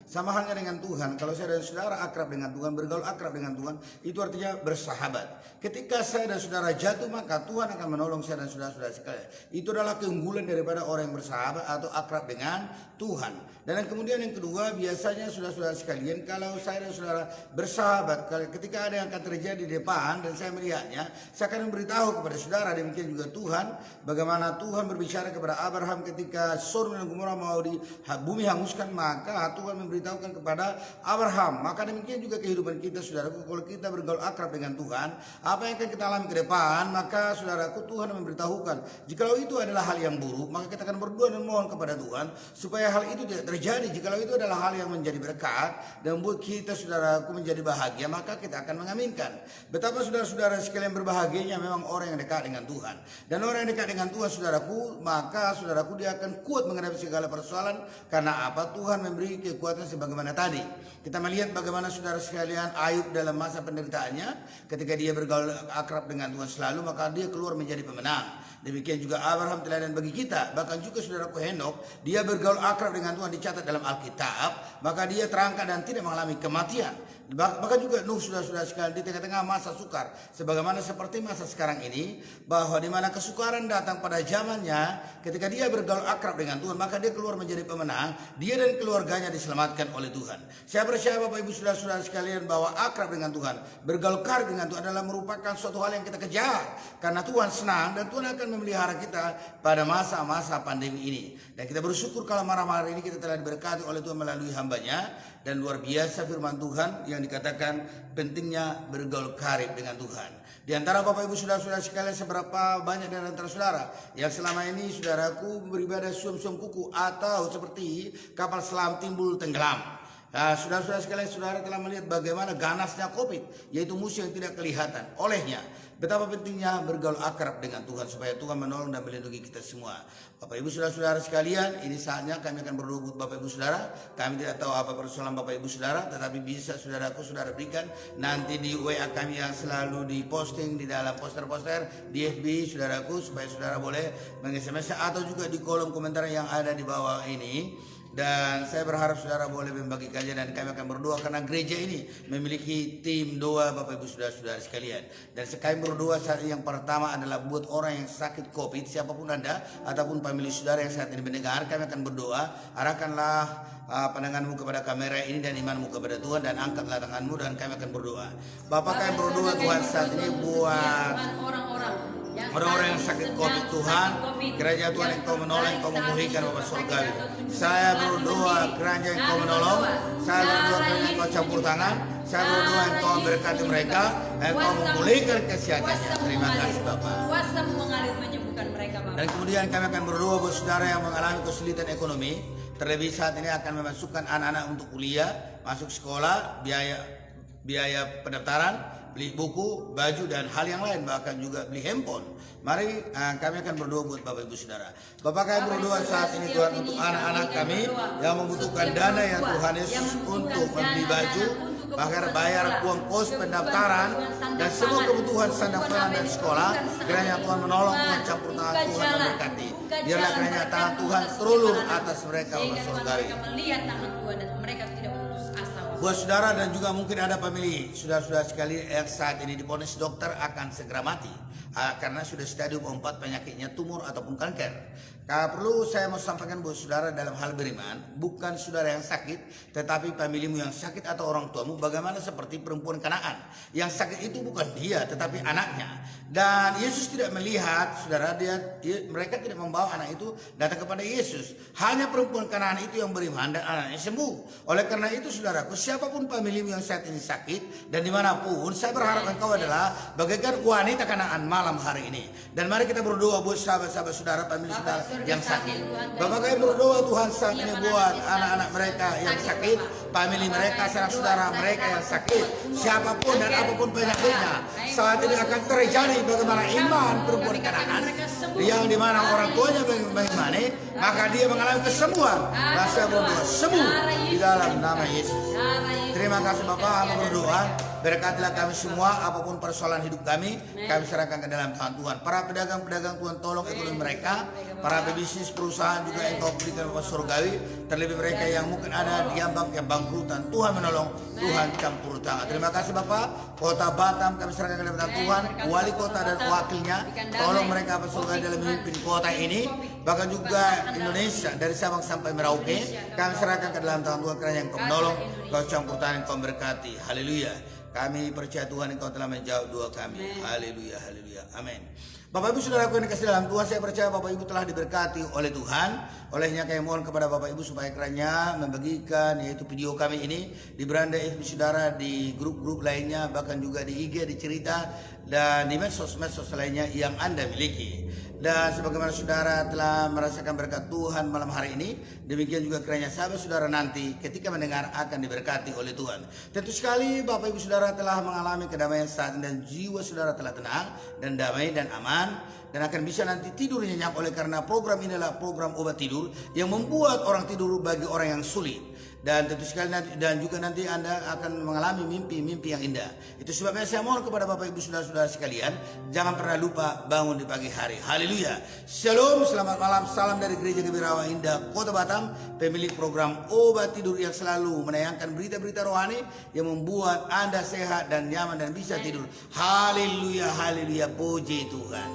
sama halnya dengan Tuhan. Kalau saya dan saudara akrab dengan Tuhan, bergaul akrab dengan Tuhan, itu artinya bersahabat. Ketika saya dan saudara jatuh, maka Tuhan akan menolong saya dan saudara-saudara sekalian. Itu adalah keunggulan daripada orang yang bersahabat atau akrab dengan Tuhan. Dan kemudian yang kedua, biasanya saudara-saudara sekalian, kalau saya dan saudara bersahabat, ketika ada yang akan terjadi di depan dan saya melihatnya, saya akan memberitahu kepada saudara. Demikian juga Tuhan, bagaimana Tuhan berbicara kepada Abraham ketika Sodom dan Gomora mau di bumi hanguskan, maka Tuhan memberitahukan kepada Abraham. Maka demikian juga kehidupan kita, saudaraku. Kalau kita bergaul akrab dengan Tuhan, apa yang akan kita alami ke depan, maka saudaraku, Tuhan memberitahukan. Jikalau itu adalah hal yang buruk, maka kita akan berdoa dan mohon kepada Tuhan supaya hal itu tidak terjadi. Jikalau itu adalah hal yang menjadi berkat dan membuat kita, saudaraku, menjadi bahagia, maka kita akan mengaminkan. Betapa saudara-saudara sekalian berbahagianya memang orang yang dekat dengan Tuhan. Dan orang yang dekat dengan Tuhan, saudaraku, maka saudaraku, dia akan kuat menghadapi segala persoalan. Karena apa? Tuhan memberi kekuatan sebagaimana tadi. Kita melihat bagaimana saudara sekalian Ayub dalam masa penderitaannya, ketika dia bergaul akrab dengan Tuhan selalu, maka dia keluar menjadi pemenang. Demikian juga Abraham teladan bagi kita. Bahkan juga saudaraku Henok, dia bergaul akrab dengan Tuhan, dicatat dalam Alkitab, maka dia terangkat dan tidak mengalami kematian. Bahkan juga Nuh, saudara-saudara sekalian, di tengah-tengah masa sukar, sebagaimana seperti masa sekarang ini, bahwa di mana kesukaran datang pada zamannya, ketika dia bergaul akrab dengan Tuhan, maka dia keluar menjadi pemenang. Dia dan keluarganya diselamatkan oleh Tuhan. Saya percaya Bapak Ibu saudara-saudara sekalian, bahwa akrab dengan Tuhan, bergaul karib dengan Tuhan adalah merupakan suatu hal yang kita kejar, karena Tuhan senang dan Tuhan akan memelihara kita pada masa-masa pandemi ini. Dan kita bersyukur kalau malam-hari ini kita telah diberkati oleh Tuhan melalui hambanya. Dan luar biasa firman Tuhan yang dikatakan pentingnya bergaul karib dengan Tuhan. Di antara Bapak Ibu saudara-saudara sekalian, seberapa banyak dari antara saudara yang selama ini saudaraku beribadah suam-suam kuku atau seperti kapal selam timbul tenggelam. Nah, saudara-saudara sekalian, saudara telah melihat bagaimana ganasnya COVID, yaitu musuh yang tidak kelihatan. Olehnya, betapa pentingnya bergaul akrab dengan Tuhan supaya Tuhan menolong dan melindungi kita semua. Bapak Ibu saudara-saudara sekalian, ini saatnya kami akan berdoa buat Bapak Ibu saudara. Kami tidak tahu apa persoalan Bapak Ibu saudara, tetapi bisa saudaraku saudara berikan nanti di WA kami yang selalu diposting di dalam poster-poster di FB saudaraku, supaya saudara boleh meng-SMS atau juga di kolom komentar yang ada di bawah ini. Dan saya berharap saudara boleh membagikannya, dan kami akan berdoa karena gereja ini memiliki tim doa Bapak Ibu saudara-saudara sekalian. Dan kami berdoa saat yang pertama adalah buat orang yang sakit COVID, siapapun Anda ataupun famili saudara yang saat ini mendengar, kami akan berdoa. Arahkanlah pandanganmu kepada kamera ini dan imanmu kepada Tuhan, dan angkatlah tanganmu dan kami akan berdoa. Bapak, kami berdoa Tuhan saat ini buat orang-orang yang sakit COVID, Tuhan, kiranya Tuhan Engkau menolong, Engkau memulihkan Bapak surgawi. Saya berdoa kiranya Engkau menolong, saya berdoa kiranya Engkau campur tangan, saya berdoa Engkau memberkati mereka, Engkau memulihkan kesehatannya. Terima kasih Bapak. Kuasamu mengalir menyembuhkan mereka, Bapak. Dan kemudian kami akan berdoa buat saudara yang mengalami kesulitan ekonomi, terlebih saat ini akan memasukkan anak-anak untuk kuliah, masuk sekolah, biaya pendaftaran, beli buku, baju, dan hal yang lain, bahkan juga beli handphone. Mari kami akan berdoa buat Bapak Ibu saudara. Bapak, kami berdoa saat ini Tuhan untuk anak-anak kami yang membutuhkan dana ya Tuhan Yesus, untuk membeli baju, bahkan bayar uang kos pendaftaran, dan semua kebutuhan pendaftaran dan sekolah. Kiranya Tuhan menolong, Tuhan campur tangan, Tuhan memberkati. Biarlah kiranya tangan Tuhan terulur atas mereka, Bapak surgawi. Melihat tangan Tuhan dan mereka tidak putus asa. Buat saudara dan juga mungkin ada pemilih saudara-saudara sekalian yang saat ini divonis dokter akan segera mati karena sudah stadium 4 penyakitnya, tumor ataupun kanker. Perlu saya mau sampaikan buat saudara dalam hal beriman, bukan saudara yang sakit, tetapi pemilihmu yang sakit atau orang tuamu. Bagaimana seperti perempuan Kanaan, yang sakit itu bukan dia tetapi anaknya. Dan Yesus tidak melihat saudara, mereka tidak membawa anak itu datang kepada Yesus. Hanya perempuan Kanaan itu yang beriman dan anaknya sembuh. Oleh karena itu saudaraku, siapapun pemilihmu yang saat ini sakit dan dimanapun, saya berharap engkau adalah bagaikan wanita Kanaan malam hari ini. Dan mari kita berdoa buat sahabat-sahabat saudara, pemilih saudara yang sakit. Bapak, kami berdoa Tuhan saat ini buat anak-anak mereka yang sakit, famili mereka, saudara-saudara mereka yang sakit, siapapun dan apapun penyakitnya, saat ini akan terjadi bagaimana iman perempuan Kanaan yang dimana orang tuanya bagaimana, maka dia mengalami kesembuhan. Dan saya berdoa sembuh di dalam nama Yesus. Terima kasih Bapak, kami berdoa. Berkatilah kami semua, apapun persoalan hidup kami serahkan ke dalam tangan Tuhan. Para pedagang-pedagang Tuhan tolong ekonomi mereka, para pebisnis perusahaan juga Engkau berikan Bapak surgawi. Terlebih mereka yang mungkin ada di ambang kebangkrutan, Tuhan menolong, Tuhan campur tangan. Terima kasih Bapak. Kota Batam kami serahkan ke dalam Tuhan, wali kota dan wakilnya, tolong mereka bersuka dalam memimpin kota ini, bahkan juga Indonesia dari Sabang sampai Merauke, kami serahkan ke dalam tangan Tuhan karena yang kau menolong, kau campur tangan, kau berkati. Haleluya. Kami percaya Tuhan Engkau telah menjawab doa kami. Haleluya, haleluya, amin. Bapak Ibu Saudaraku yang dikasih dalam Tuhan, saya percaya Bapak Ibu telah diberkati oleh Tuhan. Olehnya kami mohon kepada Bapak Ibu supaya kiranya membagikan yaitu video kami ini di beranda FB Saudara, di grup-grup lainnya, bahkan juga di IG, di cerita, dan di medsos-medsos lainnya yang Anda miliki. Dan sebagaimana saudara telah merasakan berkat Tuhan malam hari ini, demikian juga kiranya sahabat saudara nanti ketika mendengar akan diberkati oleh Tuhan. Tentu sekali Bapak Ibu Saudara telah mengalami kedamaian saat ini, dan jiwa saudara telah tenang dan damai dan aman, dan akan bisa nanti tidur nyenyak oleh karena program ini adalah program obat tidur yang membuat orang tidur bagi orang yang sulit. Dan tentu sekali nanti, dan juga nanti Anda akan mengalami mimpi-mimpi yang indah. Itu sebabnya saya mohon kepada Bapak Ibu Saudara-saudara sekalian, jangan pernah lupa bangun di pagi hari. Haleluya. Shalom, selamat malam, salam dari Gereja Gebirawa Indah Kota Batam, pemilik program obat tidur yang selalu menayangkan berita-berita rohani yang membuat Anda sehat dan nyaman dan bisa tidur. Haleluya, haleluya, puji Tuhan.